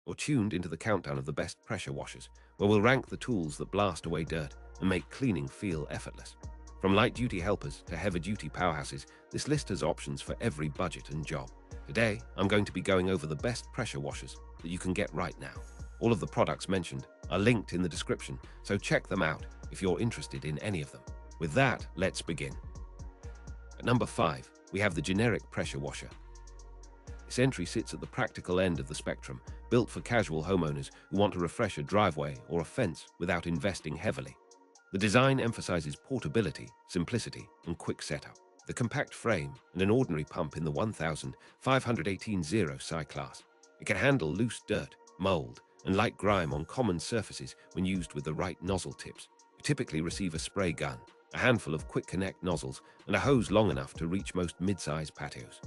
or tuned into the countdown of the best pressure washers, where we'll rank the tools that blast away dirt and make cleaning feel effortless. From light-duty helpers to heavy-duty powerhouses, this list has options for every budget and job. Today, I'm going to be going over the best pressure washers that you can get right now. All of the products mentioned are linked in the description, so check them out if you're interested in any of them. With that, let's begin. At number 5, we have the generic pressure washer. This entry sits at the practical end of the spectrum, built for casual homeowners who want to refresh a driveway or a fence without investing heavily. The design emphasizes portability, simplicity, and quick setup. The compact frame and an ordinary pump in the 1518 psi class. It can handle loose dirt, mold, and light grime on common surfaces when used with the right nozzle tips. You typically receive a spray gun, a handful of quick connect nozzles, and a hose long enough to reach most mid-size patios.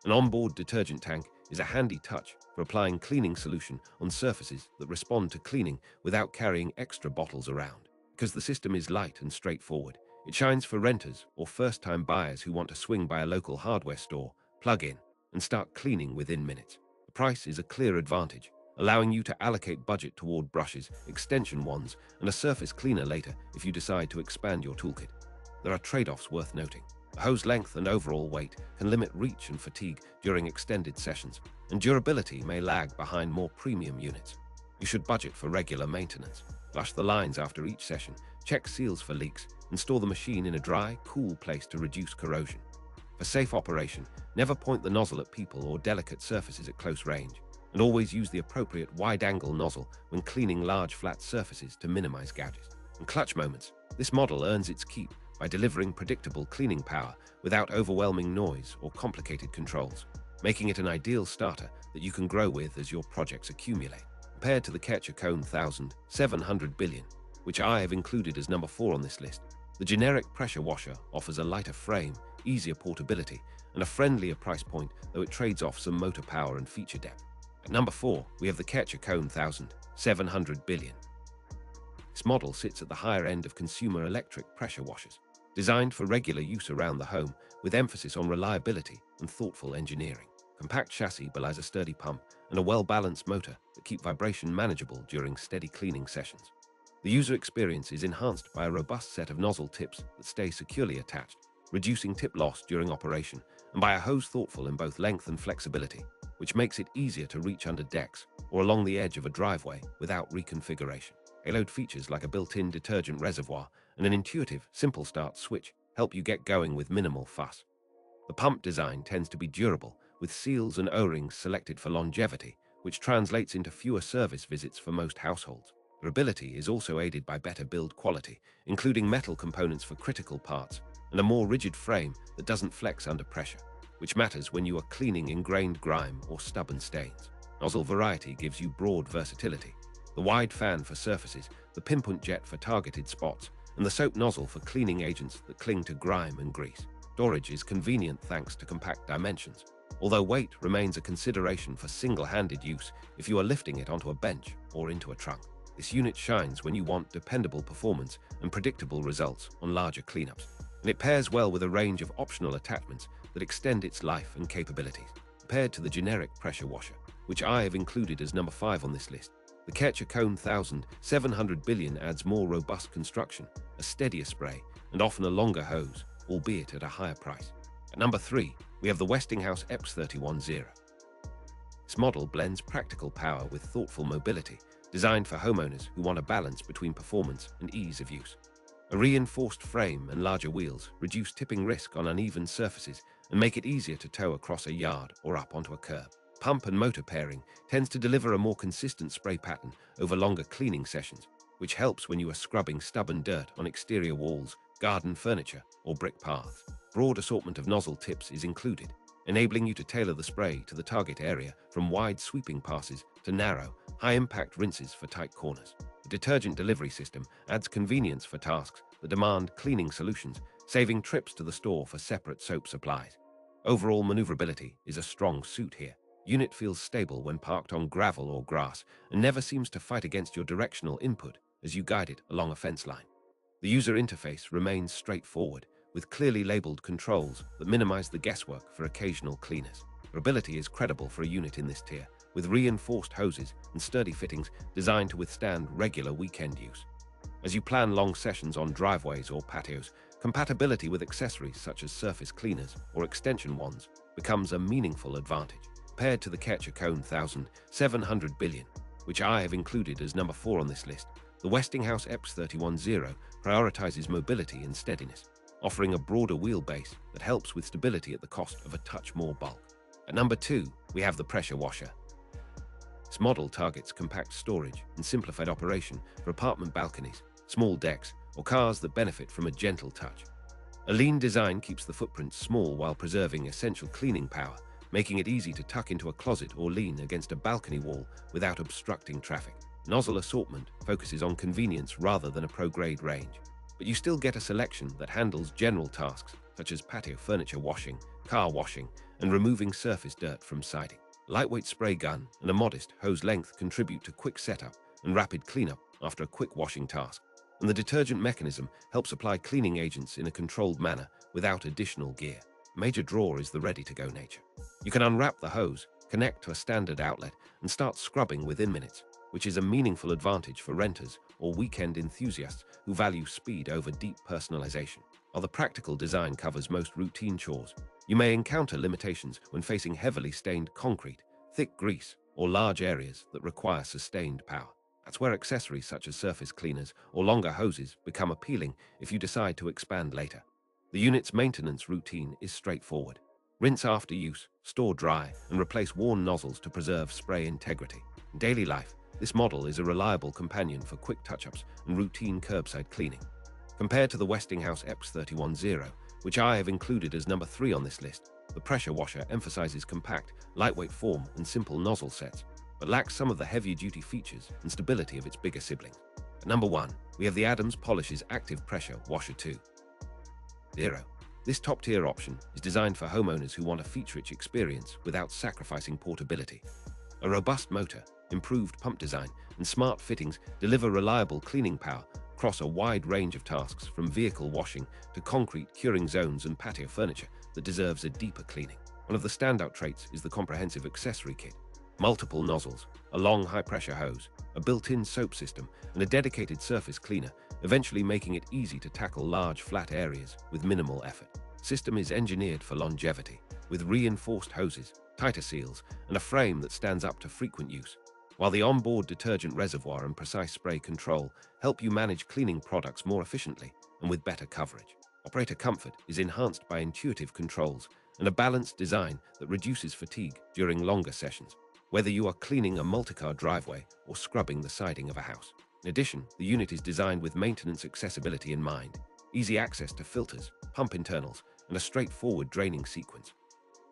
An onboard detergent tank is a handy touch for applying cleaning solution on surfaces that respond to cleaning without carrying extra bottles around. Because the system is light and straightforward, it shines for renters or first-time buyers who want to swing by a local hardware store, plug in, and start cleaning within minutes. The price is a clear advantage, allowing you to allocate budget toward brushes, extension wands, and a surface cleaner later if you decide to expand your toolkit. There are trade-offs worth noting. The hose length and overall weight can limit reach and fatigue during extended sessions, and durability may lag behind more premium units. You should budget for regular maintenance. Flush the lines after each session, check seals for leaks, and store the machine in a dry, cool place to reduce corrosion. For safe operation, never point the nozzle at people or delicate surfaces at close range, and always use the appropriate wide-angle nozzle when cleaning large flat surfaces to minimize gouges. In clutch moments, this model earns its keep by delivering predictable cleaning power without overwhelming noise or complicated controls, making it an ideal starter that you can grow with as your projects accumulate. Compared to the Kärcher K1700B, which I have included as number 4 on this list, the generic pressure washer offers a lighter frame, easier portability, and a friendlier price point, though it trades off some motor power and feature depth. At number 4, we have the Kärcher K1700B. This model sits at the higher end of consumer electric pressure washers, designed for regular use around the home with emphasis on reliability and thoughtful engineering. Compact chassis belies a sturdy pump and a well-balanced motor that keep vibration manageable during steady cleaning sessions. The user experience is enhanced by a robust set of nozzle tips that stay securely attached, reducing tip loss during operation, and by a hose thoughtful in both length and flexibility, which makes it easier to reach under decks or along the edge of a driveway without reconfiguration. Payload features like a built-in detergent reservoir and an intuitive, simple start switch help you get going with minimal fuss. The pump design tends to be durable, with seals and O-rings selected for longevity, which translates into fewer service visits for most households. Durability is also aided by better build quality, including metal components for critical parts and a more rigid frame that doesn't flex under pressure, which matters when you are cleaning ingrained grime or stubborn stains. Nozzle variety gives you broad versatility. The wide fan for surfaces, the pinpoint jet for targeted spots, and the soap nozzle for cleaning agents that cling to grime and grease. Storage is convenient thanks to compact dimensions, although weight remains a consideration for single-handed use if you are lifting it onto a bench or into a trunk. This unit shines when you want dependable performance and predictable results on larger cleanups, and it pairs well with a range of optional attachments that extend its life and capabilities. Compared to the generic pressure washer, which I have included as number 5 on this list, the Kärcher K1700B adds more robust construction, a steadier spray, and often a longer hose, albeit at a higher price. At number 3, we have the Westinghouse EPS3110. This model blends practical power with thoughtful mobility, designed for homeowners who want a balance between performance and ease of use. A reinforced frame and larger wheels reduce tipping risk on uneven surfaces and make it easier to tow across a yard or up onto a curb. Pump and motor pairing tends to deliver a more consistent spray pattern over longer cleaning sessions, which helps when you are scrubbing stubborn dirt on exterior walls, garden furniture, or brick paths. Broad assortment of nozzle tips is included, enabling you to tailor the spray to the target area from wide sweeping passes to narrow, high-impact rinses for tight corners. The detergent delivery system adds convenience for tasks that demand cleaning solutions, saving trips to the store for separate soap supplies. Overall maneuverability is a strong suit here. Unit feels stable when parked on gravel or grass and never seems to fight against your directional input as you guide it along a fence line. The user interface remains straightforward, with clearly labeled controls that minimize the guesswork for occasional cleaners. Durability is credible for a unit in this tier, with reinforced hoses and sturdy fittings designed to withstand regular weekend use. As you plan long sessions on driveways or patios, compatibility with accessories such as surface cleaners or extension wands becomes a meaningful advantage. Paired to the Kärcher K1700B, which I have included as number 4 on this list, the Westinghouse X310 prioritizes mobility and steadiness, offering a broader wheelbase that helps with stability at the cost of a touch more bulk. At number 2, we have the pressure washer. This model targets compact storage and simplified operation for apartment balconies, small decks, or cars that benefit from a gentle touch. A lean design keeps the footprint small while preserving essential cleaning power, making it easy to tuck into a closet or lean against a balcony wall without obstructing traffic. Nozzle assortment focuses on convenience rather than a pro-grade range, but you still get a selection that handles general tasks such as patio furniture washing, car washing, and removing surface dirt from siding. Lightweight spray gun and a modest hose length contribute to quick setup and rapid cleanup after a quick washing task, and the detergent mechanism helps apply cleaning agents in a controlled manner without additional gear. Major draw is the ready-to-go nature. You can unwrap the hose, connect to a standard outlet, and start scrubbing within minutes, which is a meaningful advantage for renters or weekend enthusiasts who value speed over deep personalization. While the practical design covers most routine chores, you may encounter limitations when facing heavily stained concrete, thick grease, or large areas that require sustained power. That's where accessories such as surface cleaners or longer hoses become appealing if you decide to expand later. The unit's maintenance routine is straightforward. Rinse after use, store dry, and replace worn nozzles to preserve spray integrity. In daily life, this model is a reliable companion for quick touch-ups and routine curbside cleaning. Compared to the Westinghouse X310, which I have included as number 3 on this list, the pressure washer emphasizes compact, lightweight form and simple nozzle sets, but lacks some of the heavier-duty features and stability of its bigger siblings. At number 1, we have the Adams Polishes Active Pressure Washer 2.0. This top-tier option is designed for homeowners who want a feature-rich experience without sacrificing portability. A robust motor, improved pump design, and smart fittings deliver reliable cleaning power across a wide range of tasks, from vehicle washing to concrete curing zones and patio furniture that deserves a deeper cleaning. One of the standout traits is the comprehensive accessory kit. Multiple nozzles, a long high-pressure hose, a built-in soap system, and a dedicated surface cleaner, eventually making it easy to tackle large flat areas with minimal effort. The system is engineered for longevity, with reinforced hoses, tighter seals, and a frame that stands up to frequent use, while the onboard detergent reservoir and precise spray control help you manage cleaning products more efficiently and with better coverage. Operator comfort is enhanced by intuitive controls and a balanced design that reduces fatigue during longer sessions, whether you are cleaning a multi-car driveway or scrubbing the siding of a house. In addition, the unit is designed with maintenance accessibility in mind, easy access to filters, pump internals, and a straightforward draining sequence.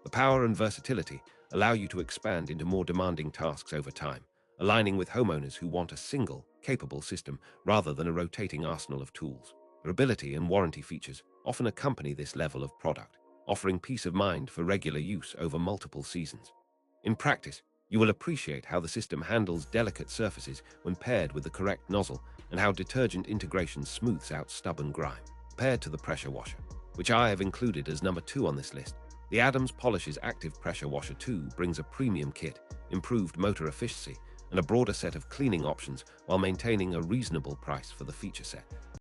The power and versatility allow you to expand into more demanding tasks over time, aligning with homeowners who want a single, capable system rather than a rotating arsenal of tools. Durability and warranty features often accompany this level of product, offering peace of mind for regular use over multiple seasons. In practice, you will appreciate how the system handles delicate surfaces when paired with the correct nozzle, and how detergent integration smooths out stubborn grime. Paired to the pressure washer, which I have included as number 2 on this list, the Adams Polishes Active Pressure Washer 2 brings a premium kit, improved motor efficiency, and a broader set of cleaning options while maintaining a reasonable price for the feature set.